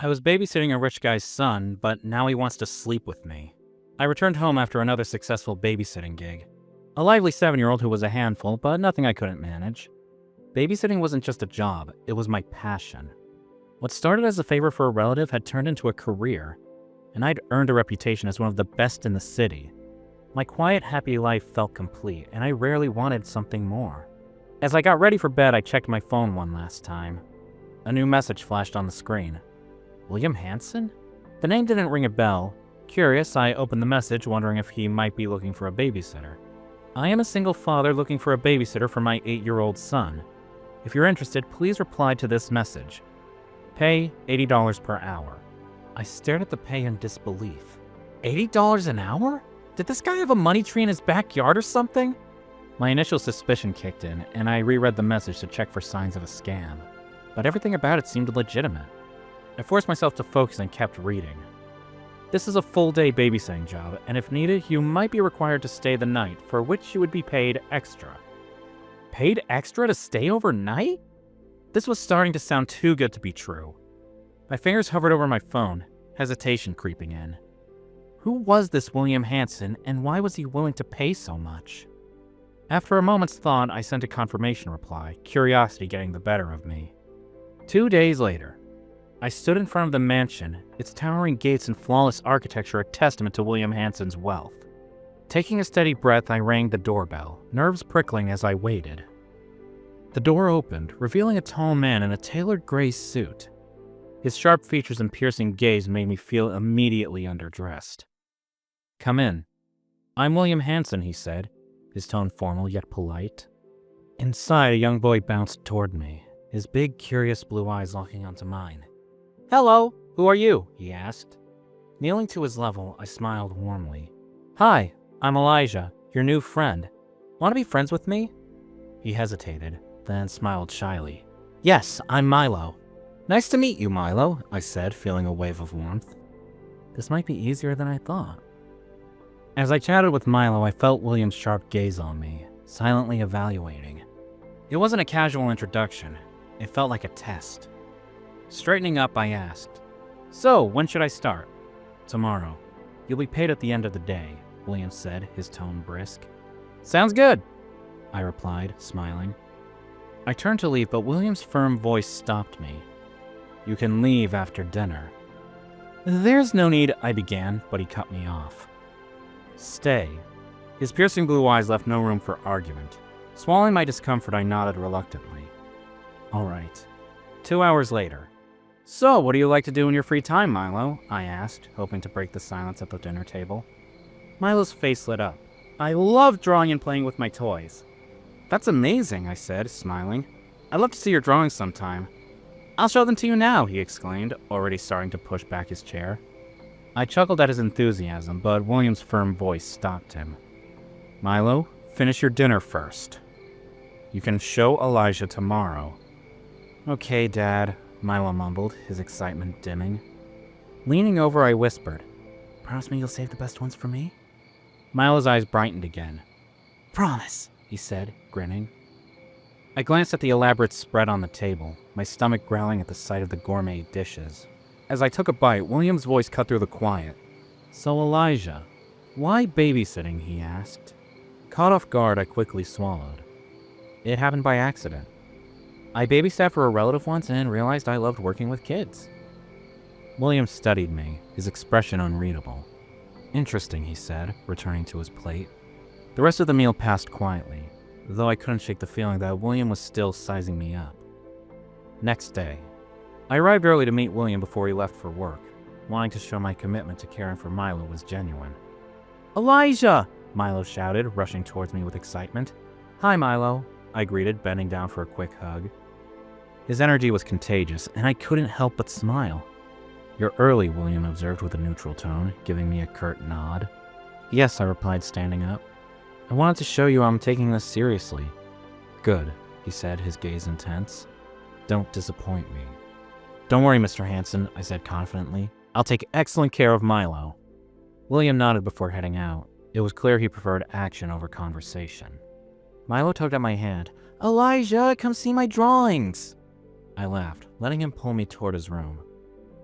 I was babysitting a rich guy's son, but now he wants to sleep with me. I returned home after another successful babysitting gig. A lively 7-year-old who was a handful, but nothing I couldn't manage. Babysitting wasn't just a job, it was my passion. What started as a favor for a relative had turned into a career, and I'd earned a reputation as one of the best in the city. My quiet, happy life felt complete, and I rarely wanted something more. As I got ready for bed, I checked my phone one last time. A new message flashed on the screen. William Hanson? The name didn't ring a bell. Curious, I opened the message, wondering if he might be looking for a babysitter. I am a single father looking for a babysitter for my 8-year-old son. If you're interested, please reply to this message. Pay $80 per hour. I stared at the pay in disbelief. $80 an hour? Did this guy have a money tree in his backyard or something? My initial suspicion kicked in, and I reread the message to check for signs of a scam. But everything about it seemed legitimate. I forced myself to focus and kept reading. This is a full-day babysitting job, and if needed, you might be required to stay the night, for which you would be paid extra. Paid extra to stay overnight? This was starting to sound too good to be true. My fingers hovered over my phone, hesitation creeping in. Who was this William Hanson, and why was he willing to pay so much? After a moment's thought, I sent a confirmation reply, curiosity getting the better of me. 2 days later, I stood in front of the mansion, its towering gates and flawless architecture a testament to William Hanson's wealth. Taking a steady breath, I rang the doorbell, nerves prickling as I waited. The door opened, revealing a tall man in a tailored gray suit. His sharp features and piercing gaze made me feel immediately underdressed. Come in. I'm William Hanson, he said, his tone formal yet polite. Inside, a young boy bounced toward me, his big, curious blue eyes locking onto mine. Hello, who are you? He asked. Kneeling to his level, I smiled warmly. Hi, I'm Elijah, your new friend. Want to be friends with me? He hesitated, then smiled shyly. Yes, I'm Milo. Nice to meet you, Milo, I said, feeling a wave of warmth. This might be easier than I thought. As I chatted with Milo, I felt William's sharp gaze on me, silently evaluating. It wasn't a casual introduction. It felt like a test. Straightening up, I asked, So, when should I start? Tomorrow. You'll be paid at the end of the day, William said, his tone brisk. Sounds good, I replied, smiling. I turned to leave, but William's firm voice stopped me. You can leave after dinner. There's no need, I began, but he cut me off. Stay. His piercing blue eyes left no room for argument. Swallowing my discomfort, I nodded reluctantly. All right. 2 hours later. So, what do you like to do in your free time, Milo? I asked, hoping to break the silence at the dinner table. Milo's face lit up. I love drawing and playing with my toys. That's amazing, I said, smiling. I'd love to see your drawings sometime. I'll show them to you now, he exclaimed, already starting to push back his chair. I chuckled at his enthusiasm, but William's firm voice stopped him. Milo, finish your dinner first. You can show Elijah tomorrow. Okay, Dad, Milo mumbled, his excitement dimming. Leaning over, I whispered, Promise me you'll save the best ones for me? Milo's eyes brightened again. Promise, he said, grinning. I glanced at the elaborate spread on the table, my stomach growling at the sight of the gourmet dishes. As I took a bite, William's voice cut through the quiet. So Elijah, why babysitting, he asked. Caught off guard, I quickly swallowed. It happened by accident. I babysat for a relative once and realized I loved working with kids. William studied me, his expression unreadable. Interesting, he said, returning to his plate. The rest of the meal passed quietly, though I couldn't shake the feeling that William was still sizing me up. Next day, I arrived early to meet William before he left for work. Wanting to show my commitment to caring for Milo was genuine. Elijah! Milo shouted, rushing towards me with excitement. Hi, Milo, I greeted, bending down for a quick hug. His energy was contagious, and I couldn't help but smile. You're early, William observed with a neutral tone, giving me a curt nod. Yes, I replied, standing up. I wanted to show you I'm taking this seriously. Good, he said, his gaze intense. Don't disappoint me. Don't worry, Mr. Hanson, I said confidently. I'll take excellent care of Milo. William nodded before heading out. It was clear he preferred action over conversation. Milo tugged at my hand. Elijah, come see my drawings! I laughed, letting him pull me toward his room.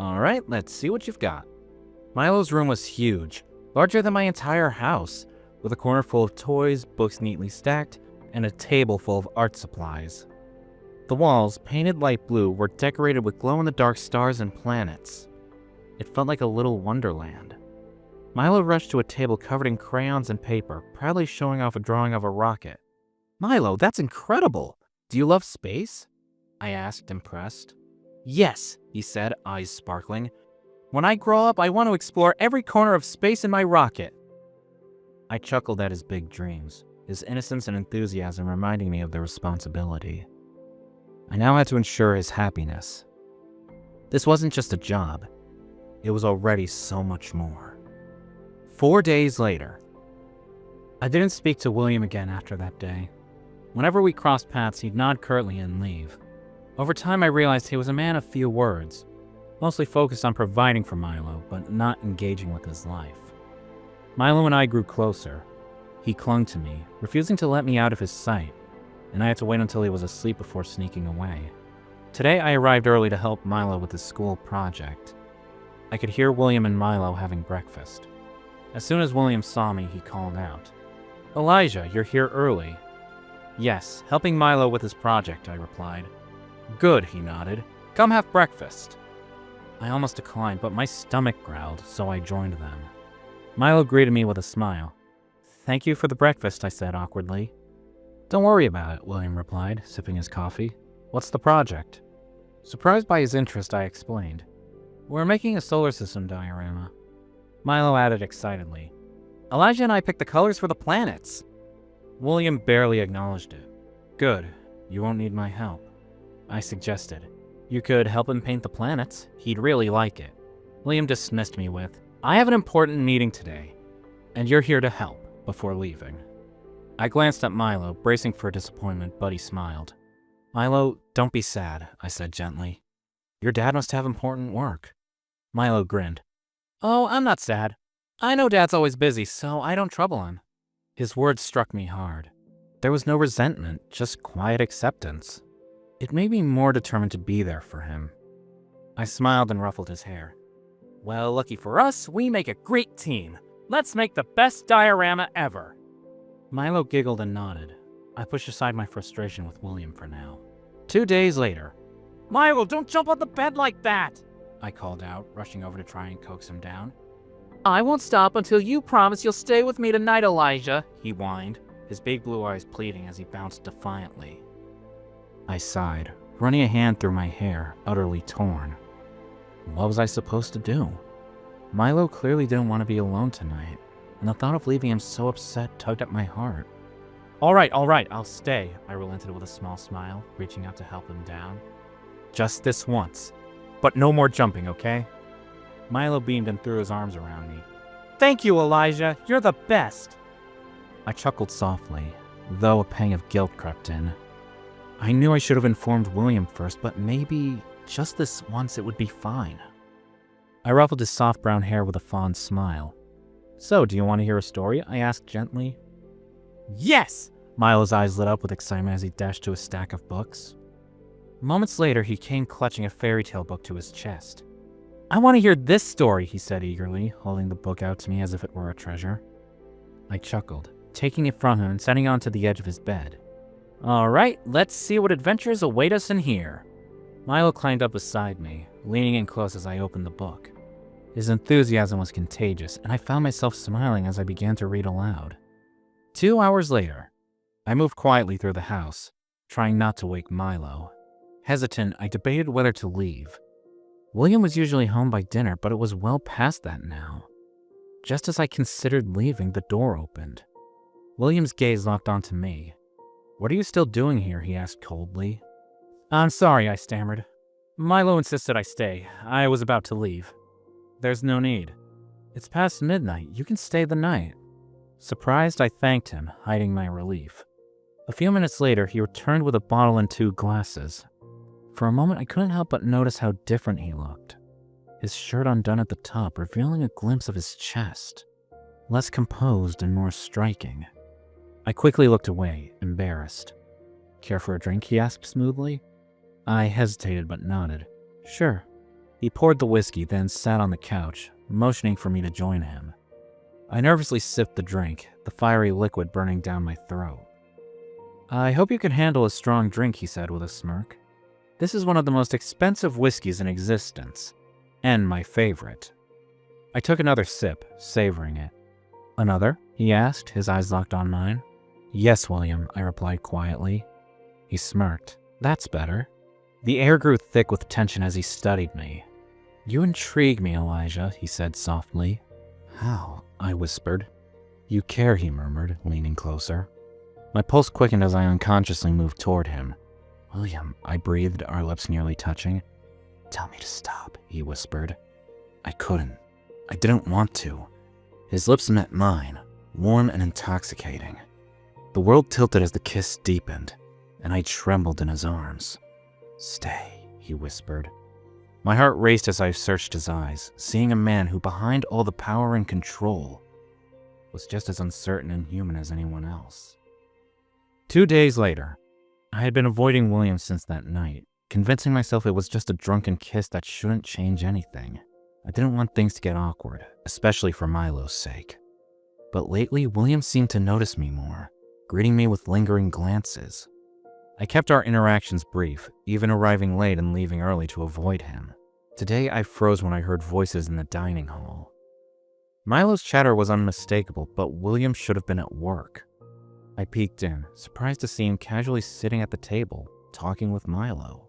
Alright, let's see what you've got. Milo's room was huge, larger than my entire house, with a corner full of toys, books neatly stacked, and a table full of art supplies. The walls, painted light blue, were decorated with glow-in-the-dark stars and planets. It felt like a little wonderland. Milo rushed to a table covered in crayons and paper, proudly showing off a drawing of a rocket. "Milo, that's incredible! Do you love space?" I asked, impressed. "Yes," he said, eyes sparkling. "When I grow up, I want to explore every corner of space in my rocket." I chuckled at his big dreams, his innocence and enthusiasm reminding me of the responsibility. I now had to ensure his happiness. This wasn't just a job. It was already so much more. 4 days later. I didn't speak to William again after that day. Whenever we crossed paths, he'd nod curtly and leave. Over time, I realized he was a man of few words, mostly focused on providing for Milo, but not engaging with his life. Milo and I grew closer. He clung to me, refusing to let me out of his sight, and I had to wait until he was asleep before sneaking away. Today, I arrived early to help Milo with his school project. I could hear William and Milo having breakfast. As soon as William saw me, he called out, "Elijah, you're here early." "Yes, helping Milo with his project," I replied. "Good," he nodded. "Come have breakfast." I almost declined, but my stomach growled, so I joined them. Milo greeted me with a smile. "Thank you for the breakfast," I said awkwardly. "Don't worry about it," William replied, sipping his coffee. "What's the project?" Surprised by his interest, I explained. "We're making a solar system diorama." Milo added excitedly, "Elijah and I picked the colors for the planets." William barely acknowledged it. "Good. You won't need my help," I suggested. "You could help him paint the planets. He'd really like it." William dismissed me with, "I have an important meeting today, and you're here to help," before leaving. I glanced at Milo, bracing for disappointment, but he smiled. "Milo, don't be sad," I said gently. "Your dad must have important work." Milo grinned. "Oh, I'm not sad. I know Dad's always busy, so I don't trouble him." His words struck me hard. There was no resentment, just quiet acceptance. It made me more determined to be there for him. I smiled and ruffled his hair. "Well, lucky for us, we make a great team. Let's make the best diorama ever." Milo giggled and nodded. I pushed aside my frustration with William for now. 2 days later. "Milo, don't jump on the bed like that!" I called out, rushing over to try and coax him down. "I won't stop until you promise you'll stay with me tonight, Elijah," he whined, his big blue eyes pleading as he bounced defiantly. I sighed, running a hand through my hair, utterly torn. What was I supposed to do? Milo clearly didn't want to be alone tonight, and the thought of leaving him so upset tugged at my heart. All right, I'll stay," I relented with a small smile, reaching out to help him down. "Just this once. But no more jumping, okay?" Milo beamed and threw his arms around me. "Thank you, Elijah. You're the best." I chuckled softly, though a pang of guilt crept in. I knew I should have informed William first, but maybe, just this once, it would be fine. I ruffled his soft brown hair with a fond smile. "So, do you want to hear a story?" I asked gently. "Yes!" Milo's eyes lit up with excitement as he dashed to a stack of books. Moments later, he came clutching a fairy tale book to his chest. "I want to hear this story," he said eagerly, holding the book out to me as if it were a treasure. I chuckled, taking it from him and setting it onto the edge of his bed. "All right, let's see what adventures await us in here." Milo climbed up beside me, leaning in close as I opened the book. His enthusiasm was contagious, and I found myself smiling as I began to read aloud. 2 hours later, I moved quietly through the house, trying not to wake Milo. Hesitant, I debated whether to leave. William was usually home by dinner, but it was well past that now. Just as I considered leaving, the door opened. William's gaze locked onto me. "What are you still doing here?" he asked coldly. "I'm sorry," I stammered. "Milo insisted I stay. I was about to leave." "There's no need. It's past midnight. You can stay the night." Surprised, I thanked him, hiding my relief. A few minutes later, he returned with a bottle and 2 glasses. For a moment, I couldn't help but notice how different he looked. His shirt undone at the top, revealing a glimpse of his chest. Less composed and more striking. I quickly looked away, embarrassed. "Care for a drink?" he asked smoothly. I hesitated but nodded. "Sure." He poured the whiskey, then sat on the couch, motioning for me to join him. I nervously sipped the drink, the fiery liquid burning down my throat. "I hope you can handle a strong drink," he said with a smirk. "This is one of the most expensive whiskeys in existence, and my favorite." I took another sip, savoring it. "Another?" he asked, his eyes locked on mine. "Yes, William," I replied quietly. He smirked. "That's better." The air grew thick with tension as he studied me. "You intrigue me, Elijah," he said softly. "How?" I whispered. "You care," he murmured, leaning closer. My pulse quickened as I unconsciously moved toward him. "William," I breathed, our lips nearly touching. "Tell me to stop," he whispered. I couldn't. I didn't want to. His lips met mine, warm and intoxicating. The world tilted as the kiss deepened, and I trembled in his arms. "Stay," he whispered. My heart raced as I searched his eyes, seeing a man who, behind all the power and control, was just as uncertain and human as anyone else. 2 days later, I had been avoiding William since that night, convincing myself it was just a drunken kiss that shouldn't change anything. I didn't want things to get awkward, especially for Milo's sake. But lately, William seemed to notice me more, greeting me with lingering glances. I kept our interactions brief, even arriving late and leaving early to avoid him. Today, I froze when I heard voices in the dining hall. Milo's chatter was unmistakable, but William should have been at work. I peeked in, surprised to see him casually sitting at the table, talking with Milo.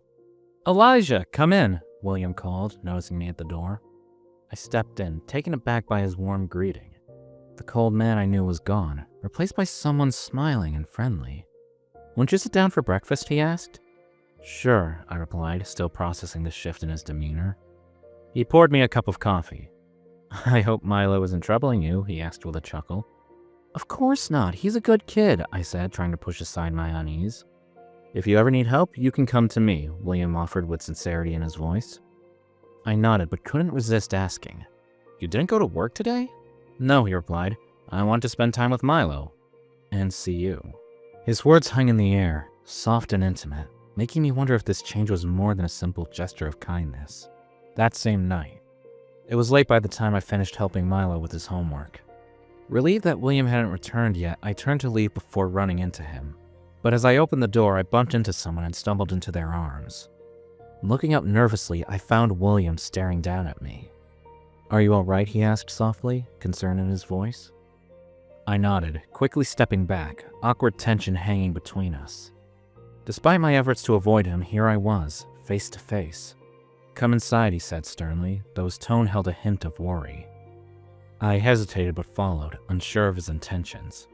"Elijah, come in," William called, noticing me at the door. I stepped in, taken aback by his warm greeting. The cold man I knew was gone, replaced by someone smiling and friendly. "Won't you sit down for breakfast?" he asked. "Sure," I replied, still processing the shift in his demeanor. He poured me a cup of coffee. "I hope Milo isn't troubling you," he asked with a chuckle. "Of course not. He's a good kid," I said, trying to push aside my unease. "If you ever need help, you can come to me," William offered with sincerity in his voice. I nodded, but couldn't resist asking, "You didn't go to work today?" "No," he replied. "I want to spend time with Milo. And see you." His words hung in the air, soft and intimate, making me wonder if this change was more than a simple gesture of kindness. That same night. It was late by the time I finished helping Milo with his homework. Relieved that William hadn't returned yet, I turned to leave before running into him. But as I opened the door, I bumped into someone and stumbled into their arms. Looking up nervously, I found William staring down at me. "Are you all right?" he asked softly, concern in his voice. I nodded, quickly stepping back, awkward tension hanging between us. Despite my efforts to avoid him, here I was, face to face. "Come inside," he said sternly, though his tone held a hint of worry. I hesitated but followed, unsure of his intentions.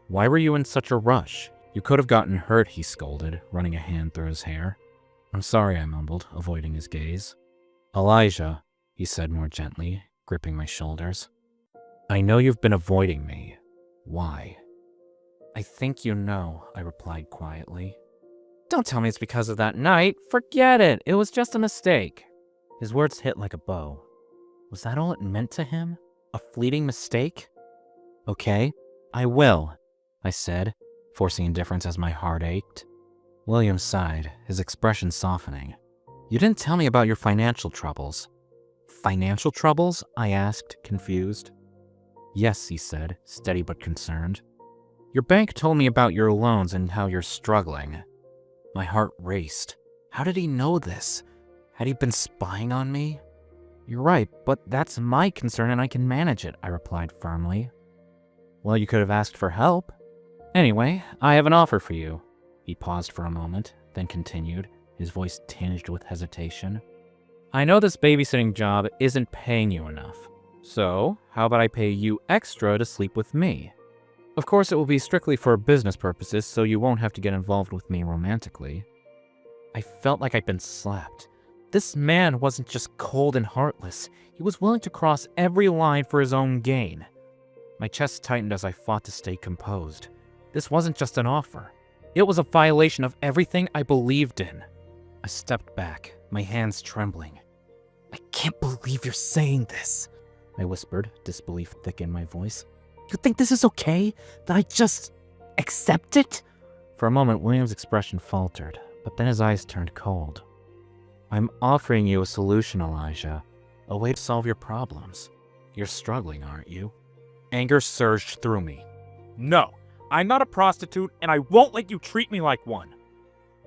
"Why were you in such a rush? You could have gotten hurt," he scolded, running a hand through his hair. "I'm sorry," I mumbled, avoiding his gaze. "Elijah," he said more gently, gripping my shoulders. "I know you've been avoiding me. Why?" "I think you know," I replied quietly. "Don't tell me it's because of that night. Forget it. It was just a mistake." His words hit like a bow. Was that all it meant to him? A fleeting mistake? "Okay, I will," I said, forcing indifference as my heart ached. William sighed, his expression softening. "You didn't tell me about your financial troubles." "Financial troubles?" I asked, confused. "Yes," he said, steady but concerned. "Your bank told me about your loans and how you're struggling." My heart raced. How did he know this? Had he been spying on me? "You're right, but that's my concern and I can manage it," I replied firmly. "Well, you could have asked for help. Anyway, I have an offer for you." He paused for a moment, then continued, his voice tinged with hesitation. "I know this babysitting job isn't paying you enough. So, how about I pay you extra to sleep with me? Of course, it will be strictly for business purposes, so you won't have to get involved with me romantically." I felt like I'd been slapped. This man wasn't just cold and heartless. He was willing to cross every line for his own gain. My chest tightened as I fought to stay composed. This wasn't just an offer. It was a violation of everything I believed in. I stepped back, my hands trembling. "I can't believe you're saying this," I whispered, disbelief thick in my voice. "You think this is okay? That I just accept it?" For a moment, William's expression faltered, but then his eyes turned cold. I'm offering you a solution, Elijah. A way to solve your problems. You're struggling, aren't you? Anger surged through me. No, I'm not a prostitute, and I won't let you treat me like one.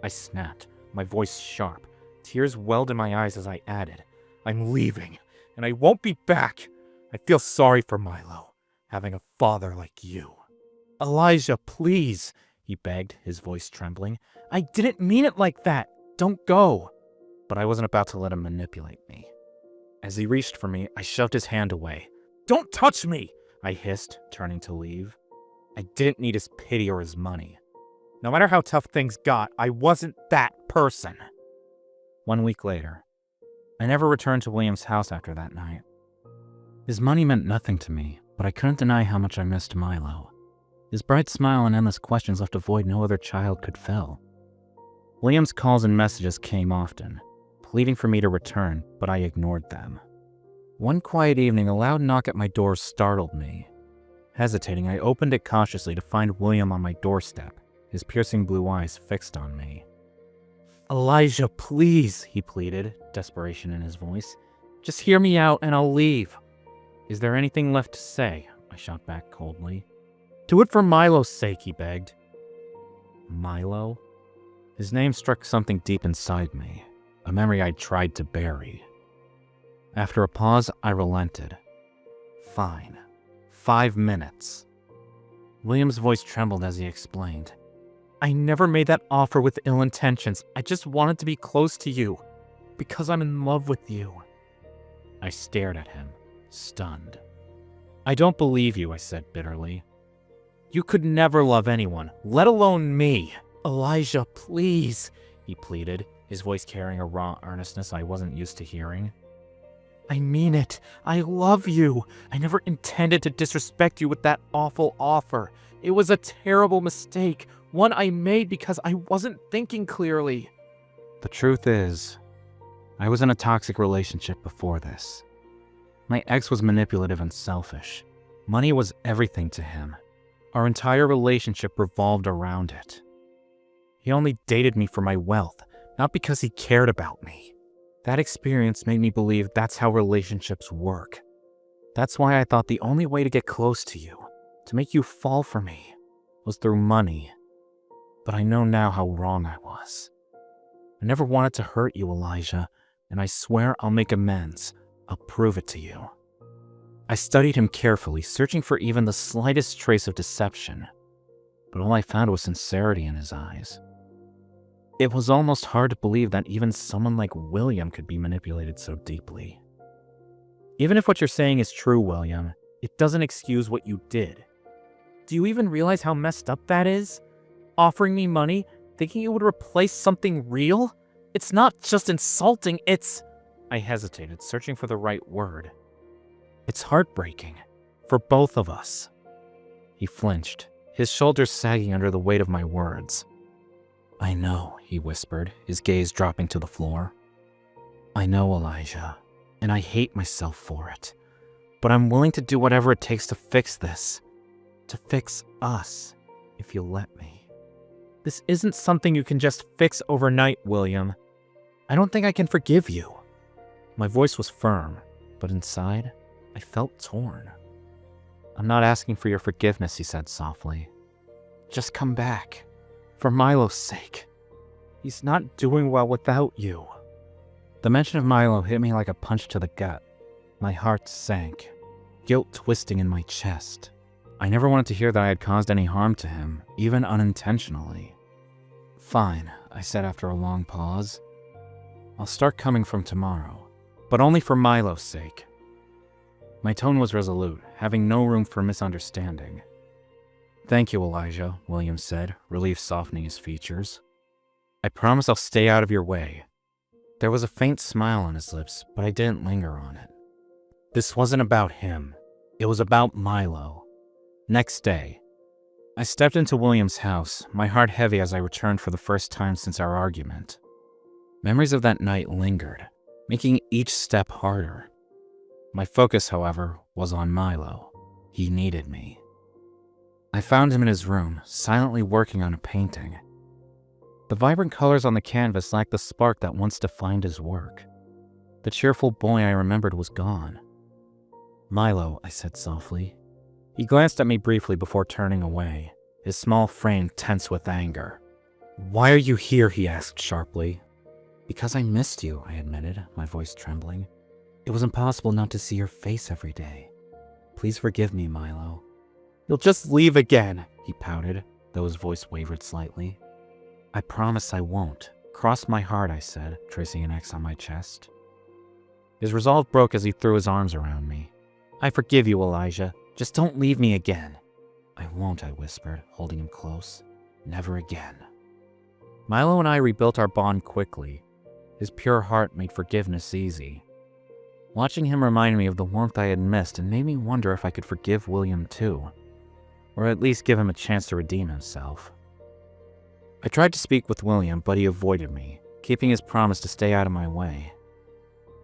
I snapped, my voice sharp. Tears welled in my eyes as I added, I'm leaving, and I won't be back. I feel sorry for Milo, having a father like you. Elijah, please, he begged, his voice trembling. I didn't mean it like that. Don't go. But I wasn't about to let him manipulate me. As he reached for me, I shoved his hand away. Don't touch me, I hissed, turning to leave. I didn't need his pity or his money. No matter how tough things got, I wasn't that person. 1 week later, I never returned to William's house after that night. His money meant nothing to me, but I couldn't deny how much I missed Milo. His bright smile and endless questions left a void no other child could fill. William's calls and messages came often, pleading for me to return, but I ignored them. One quiet evening, a loud knock at my door startled me. Hesitating, I opened it cautiously to find William on my doorstep, his piercing blue eyes fixed on me. Elijah, please, he pleaded, desperation in his voice. Just hear me out and I'll leave. Is there anything left to say? I shot back coldly. Do it for Milo's sake, he begged. Milo? His name struck something deep inside me, a memory I'd tried to bury. After a pause, I relented. Fine. 5 minutes. William's voice trembled as he explained. I never made that offer with ill intentions. I just wanted to be close to you, because I'm in love with you. I stared at him, stunned. I don't believe you, I said bitterly. You could never love anyone, let alone me. Elijah, please, he pleaded, his voice carrying a raw earnestness I wasn't used to hearing. I mean it. I love you. I never intended to disrespect you with that awful offer. It was a terrible mistake, one I made because I wasn't thinking clearly. The truth is, I was in a toxic relationship before this. My ex was manipulative and selfish. Money was everything to him. Our entire relationship revolved around it. He only dated me for my wealth, not because he cared about me. That experience made me believe that's how relationships work. That's why I thought the only way to get close to you, to make you fall for me, was through money. But I know now how wrong I was. I never wanted to hurt you, Elijah, and I swear I'll make amends. I'll prove it to you. I studied him carefully, searching for even the slightest trace of deception, but all I found was sincerity in his eyes. It was almost hard to believe that even someone like William could be manipulated so deeply. Even if what you're saying is true, William, it doesn't excuse what you did. Do you even realize how messed up that is? Offering me money, thinking it would replace something real? It's not just insulting, it's... I hesitated, searching for the right word. It's heartbreaking. For both of us. He flinched, his shoulders sagging under the weight of my words. I know, he whispered, his gaze dropping to the floor. I know, Elijah, and I hate myself for it. But I'm willing to do whatever it takes to fix this. To fix us, if you'll let me. This isn't something you can just fix overnight, William. I don't think I can forgive you. My voice was firm, but inside, I felt torn. I'm not asking for your forgiveness, he said softly. Just come back. For Milo's sake. He's not doing well without you. The mention of Milo hit me like a punch to the gut. My heart sank, guilt twisting in my chest. I never wanted to hear that I had caused any harm to him, even unintentionally. Fine, I said after a long pause. I'll start coming from tomorrow, but only for Milo's sake. My tone was resolute, having no room for misunderstanding. Thank you, Elijah, William said, relief softening his features. I promise I'll stay out of your way. There was a faint smile on his lips, but I didn't linger on it. This wasn't about him. It was about Milo. Next day, I stepped into William's house, my heart heavy as I returned for the first time since our argument. Memories of that night lingered, making each step harder. My focus, however, was on Milo. He needed me. I found him in his room, silently working on a painting. The vibrant colors on the canvas lacked the spark that once defined his work. The cheerful boy I remembered was gone. "Milo," I said softly. He glanced at me briefly before turning away, his small frame tense with anger. "Why are you here?" he asked sharply. "Because I missed you," I admitted, my voice trembling. "It was impossible not to see your face every day. Please forgive me, Milo." "You'll just leave again," he pouted, though his voice wavered slightly. "I promise I won't. Cross my heart," I said, tracing an X on my chest. His resolve broke as he threw his arms around me. "I forgive you, Elijah. Just don't leave me again." "I won't," I whispered, holding him close. "Never again." Milo and I rebuilt our bond quickly. His pure heart made forgiveness easy. Watching him reminded me of the warmth I had missed and made me wonder if I could forgive William too, or at least give him a chance to redeem himself. I tried to speak with William, but he avoided me, keeping his promise to stay out of my way.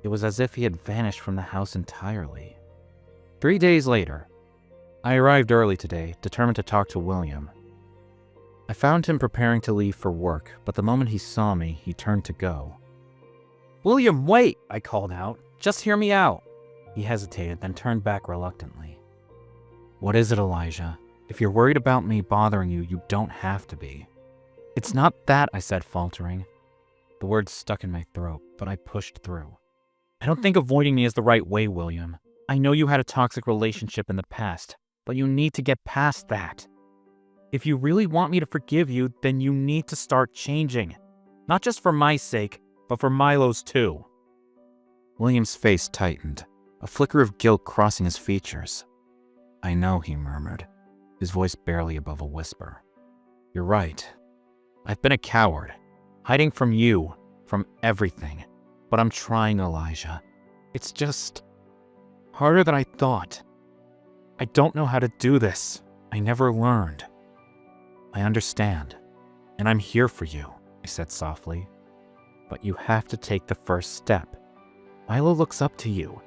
It was as if he had vanished from the house entirely. 3 days later, I arrived early today, determined to talk to William. I found him preparing to leave for work, but the moment he saw me, he turned to go. "William, wait!" I called out. "Just hear me out." He hesitated, then turned back reluctantly. "What is it, Elijah? If you're worried about me bothering you, you don't have to be." "It's not that," I said, faltering. The words stuck in my throat, but I pushed through. "I don't think avoiding me is the right way, William. I know you had a toxic relationship in the past, but you need to get past that. If you really want me to forgive you, then you need to start changing. Not just for my sake, but for Milo's too." William's face tightened, a flicker of guilt crossing his features. "I know," he murmured, his voice barely above a whisper. "You're right. I've been a coward, hiding from you, from everything. But I'm trying, Elijah. It's just harder than I thought. I don't know how to do this. I never learned." "I understand, and I'm here for you," I said softly. "But you have to take the first step. Milo looks up to you.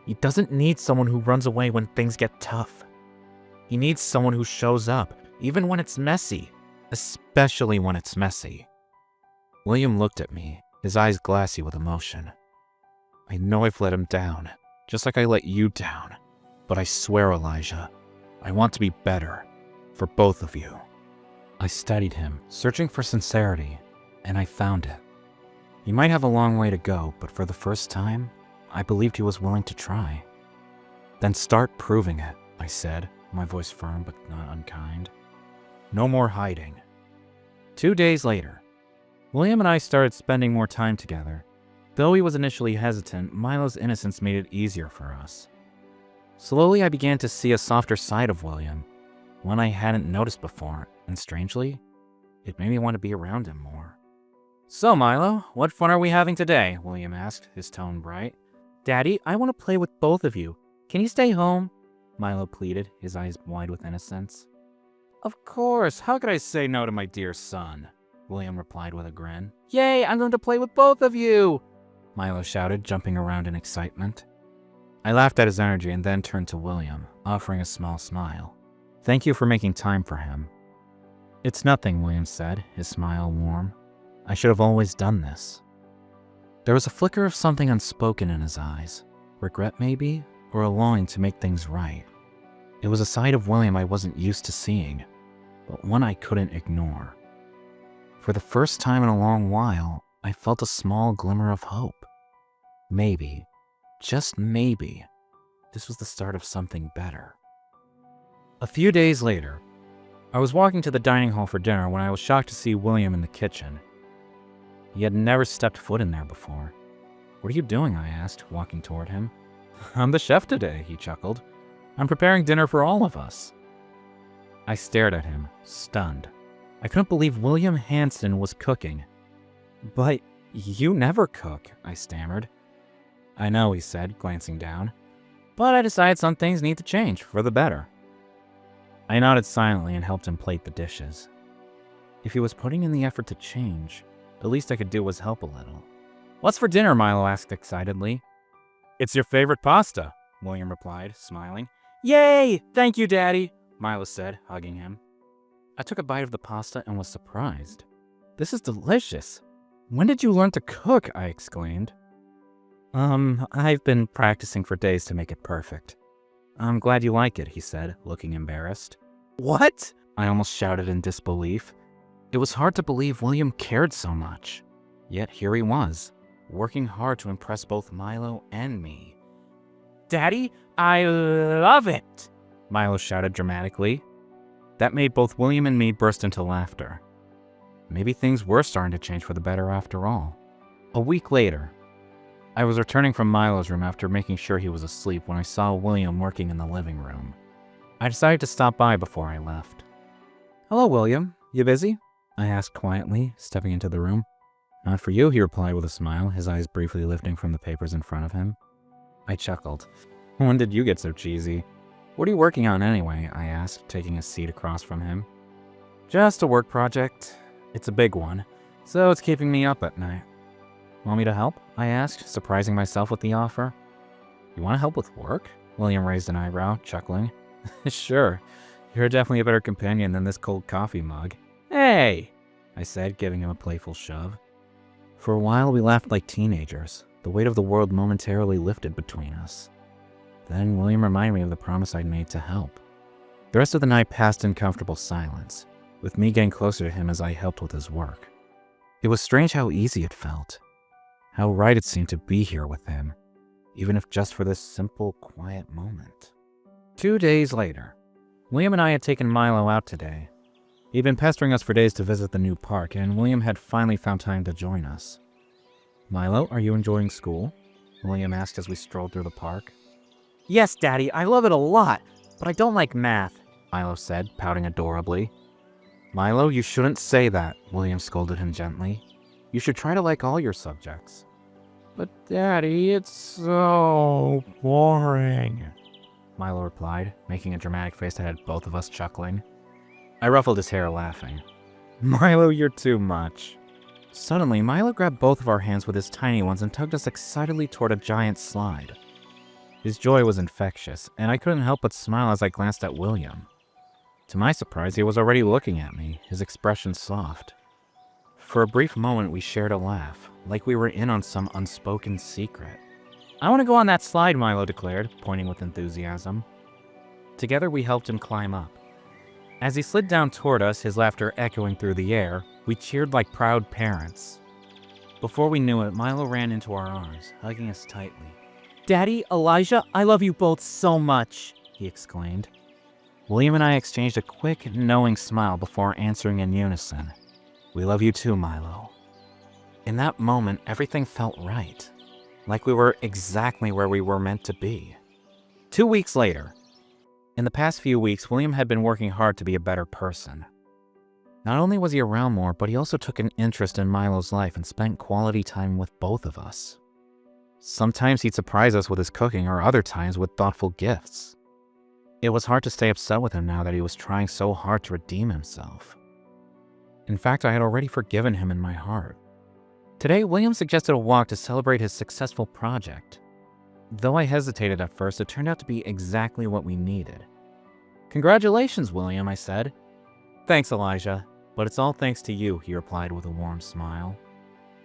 He doesn't need someone who runs away when things get tough. He needs someone who shows up, even when it's messy, especially when it's messy." William looked at me, his eyes glassy with emotion. "I know I've let him down, just like I let you down. But I swear, Elijah, I want to be better, for both of you." I studied him, searching for sincerity, and I found it. He might have a long way to go, but for the first time, I believed he was willing to try. "Then start proving it," I said, my voice firm but not unkind. "No more hiding." 2 days later, William and I started spending more time together. Though he was initially hesitant, Milo's innocence made it easier for us. Slowly, I began to see a softer side of William, one I hadn't noticed before, and strangely, it made me want to be around him more. "So, Milo, what fun are we having today?" William asked, his tone bright. "Daddy, I want to play with both of you. Can you stay home?" Milo pleaded, his eyes wide with innocence. "Of course, how could I say no to my dear son?" William replied with a grin. "Yay, I'm going to play with both of you!" Milo shouted, jumping around in excitement. I laughed at his energy and then turned to William, offering a small smile. "Thank you for making time for him." "It's nothing," William said, his smile warm. "I should have always done this." There was a flicker of something unspoken in his eyes. Regret, maybe, or a longing to make things right. It was a side of William I wasn't used to seeing, but one I couldn't ignore. For the first time in a long while, I felt a small glimmer of hope. Maybe, just maybe, this was the start of something better. A few days later, I was walking to the dining hall for dinner when I was shocked to see William in the kitchen. He had never stepped foot in there before. "What are you doing?" I asked, walking toward him. "I'm the chef today," he chuckled. "I'm preparing dinner for all of us." I stared at him, stunned. I couldn't believe William Hanson was cooking. "But you never cook," I stammered. "I know," he said, glancing down. "But I decided some things need to change, for the better." I nodded silently and helped him plate the dishes. If he was putting in the effort to change, the least I could do was help a little. "What's for dinner?" Milo asked excitedly. "It's your favorite pasta," William replied, smiling. "Yay! Thank you, Daddy," Milo said, hugging him. I took a bite of the pasta and was surprised. This is delicious. When did you learn to cook? I exclaimed. I've been practicing for days to make it perfect. I'm glad you like it, he said, looking embarrassed. What? I almost shouted in disbelief. It was hard to believe William cared so much. Yet here he was, working hard to impress both Milo and me. Daddy, I love it, Milo shouted dramatically. That made both William and me burst into laughter. Maybe things were starting to change for the better after all. A week later, I was returning from Milo's room after making sure he was asleep when I saw William working in the living room. I decided to stop by before I left. Hello, William. You busy? I asked quietly, stepping into the room. Not for you, he replied with a smile, his eyes briefly lifting from the papers in front of him. I chuckled. When did you get so cheesy? What are you working on anyway? I asked, taking a seat across from him. Just a work project. It's a big one, so it's keeping me up at night. Want me to help? I asked, surprising myself with the offer. You want to help with work? William raised an eyebrow, chuckling. Sure, you're definitely a better companion than this cold coffee mug. Hey, I said, giving him a playful shove. For a while, we laughed like teenagers. The weight of the world momentarily lifted between us. Then William reminded me of the promise I'd made to help. The rest of the night passed in comfortable silence, with me getting closer to him as I helped with his work. It was strange how easy it felt. How right it seemed to be here with him, even if just for this simple, quiet moment. 2 days later, William and I had taken Milo out today. He'd been pestering us for days to visit the new park, and William had finally found time to join us. Milo, are you enjoying school? William asked as we strolled through the park. Yes, Daddy, I love it a lot, but I don't like math, Milo said, pouting adorably. Milo, you shouldn't say that, William scolded him gently. You should try to like all your subjects. But Daddy, it's so boring, Milo replied, making a dramatic face that had both of us chuckling. I ruffled his hair, laughing. Milo, you're too much. Suddenly, Milo grabbed both of our hands with his tiny ones and tugged us excitedly toward a giant slide. His joy was infectious, and I couldn't help but smile as I glanced at William. To my surprise, he was already looking at me, his expression soft. For a brief moment, we shared a laugh, like we were in on some unspoken secret. I want to go on that slide, Milo declared, pointing with enthusiasm. Together, we helped him climb up. As he slid down toward us, his laughter echoing through the air, we cheered like proud parents. Before we knew it, Milo ran into our arms, hugging us tightly. Daddy, Elijah, I love you both so much, he exclaimed. William and I exchanged a quick, knowing smile before answering in unison. We love you too, Milo. In that moment, everything felt right, like we were exactly where we were meant to be. 2 weeks later. In the past few weeks, William had been working hard to be a better person. Not only was he around more, but he also took an interest in Milo's life and spent quality time with both of us. Sometimes he'd surprise us with his cooking, or other times with thoughtful gifts. It was hard to stay upset with him now that he was trying so hard to redeem himself. In fact, I had already forgiven him in my heart. Today, William suggested a walk to celebrate his successful project. Though I hesitated at first, it turned out to be exactly what we needed. Congratulations, William, I said. Thanks, Elijah, but it's all thanks to you, he replied with a warm smile.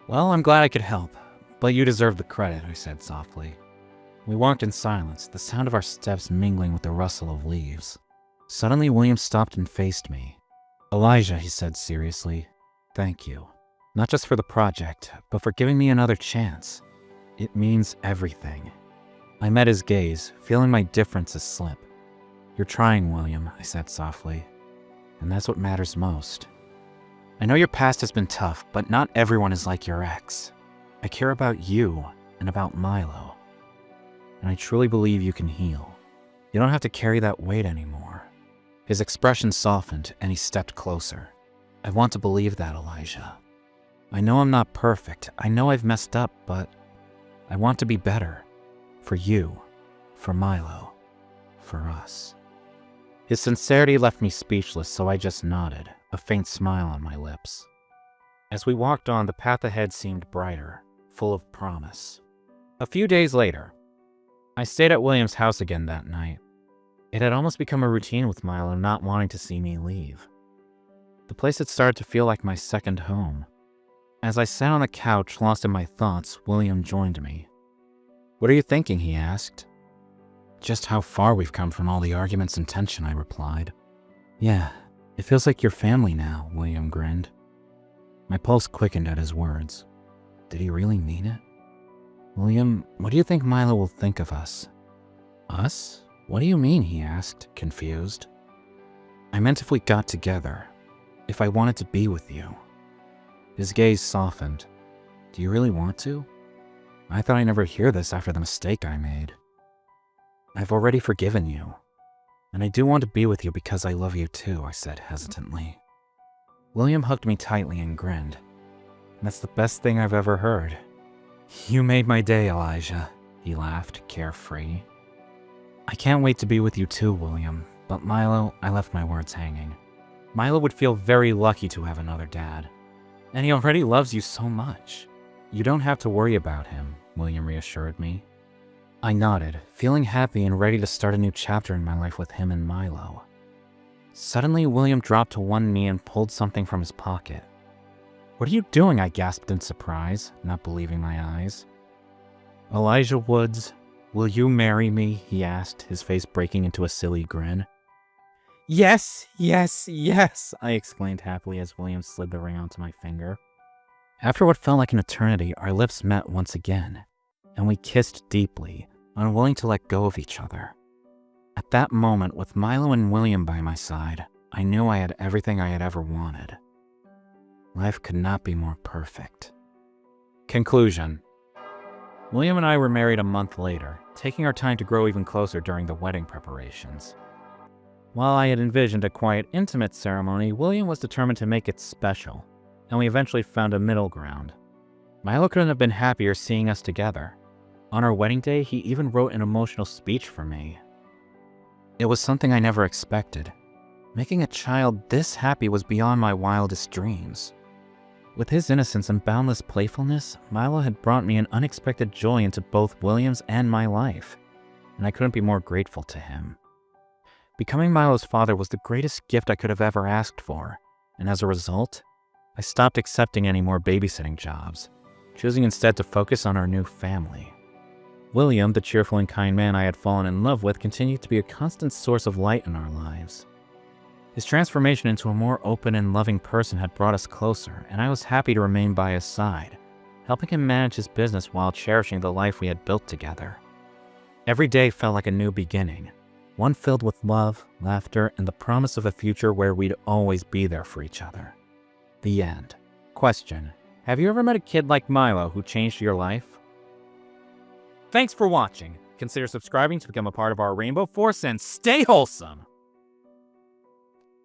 Well, I'm glad I could help, but you deserve the credit, I said softly. We walked in silence, the sound of our steps mingling with the rustle of leaves. Suddenly, William stopped and faced me. Elijah, he said seriously, thank you. Not just for the project, but for giving me another chance. It means everything. I met his gaze, feeling my differences slip. You're trying, William, I said softly, and that's what matters most. I know your past has been tough, but not everyone is like your ex. I care about you and about Milo, and I truly believe you can heal. You don't have to carry that weight anymore. His expression softened, and he stepped closer. I want to believe that, Elijah. I know I'm not perfect. I know I've messed up, but I want to be better. For you, for Milo, for us. His sincerity left me speechless, so I just nodded, a faint smile on my lips. As we walked on, the path ahead seemed brighter, full of promise. A few days later, I stayed at William's house again that night. It had almost become a routine with Milo not wanting to see me leave. The place had started to feel like my second home. As I sat on the couch, lost in my thoughts, William joined me. "What are you thinking?" he asked. "Just how far we've come from all the arguments and tension," I replied. "Yeah, it feels like your family now," William grinned. My pulse quickened at his words. Did he really mean it? "William, what do you think Milo will think of us?" "Us? What do you mean?" he asked, confused. "I meant if we got together. If I wanted to be with you." His gaze softened. "Do you really want to? I thought I'd never hear this after the mistake I made." "I've already forgiven you. And I do want to be with you because I love you too," I said hesitantly. William hugged me tightly and grinned. "That's the best thing I've ever heard." "You made my day, Elijah," he laughed, carefree. "I can't wait to be with you too, William. But Milo," I left my words hanging. "Milo would feel very lucky to have another dad. And he already loves you so much. You don't have to worry about him," William reassured me. I nodded, feeling happy and ready to start a new chapter in my life with him and Milo. Suddenly, William dropped to one knee and pulled something from his pocket. "What are you doing?" I gasped in surprise, not believing my eyes. "Elijah Woods, will you marry me?" he asked, his face breaking into a silly grin. "Yes, yes, yes!" I exclaimed happily as William slid the ring onto my finger. After what felt like an eternity, our lips met once again, and we kissed deeply, unwilling to let go of each other. At that moment, with Milo and William by my side, I knew I had everything I had ever wanted. Life could not be more perfect. Conclusion. William and I were married a month later, taking our time to grow even closer during the wedding preparations. While I had envisioned a quiet, intimate ceremony, William was determined to make it special, and we eventually found a middle ground. Milo couldn't have been happier seeing us together. On our wedding day, he even wrote an emotional speech for me. It was something I never expected. Making a child this happy was beyond my wildest dreams. With his innocence and boundless playfulness, Milo had brought me an unexpected joy into both William's and my life, and I couldn't be more grateful to him. Becoming Milo's father was the greatest gift I could have ever asked for, and as a result, I stopped accepting any more babysitting jobs, choosing instead to focus on our new family. William, the cheerful and kind man I had fallen in love with, continued to be a constant source of light in our lives. His transformation into a more open and loving person had brought us closer, and I was happy to remain by his side, helping him manage his business while cherishing the life we had built together. Every day felt like a new beginning, one filled with love, laughter, and the promise of a future where we'd always be there for each other. The end. Question: have you ever met a kid like Milo who changed your life? Thanks for watching. Consider subscribing to become a part of our Rainbow Force and stay wholesome!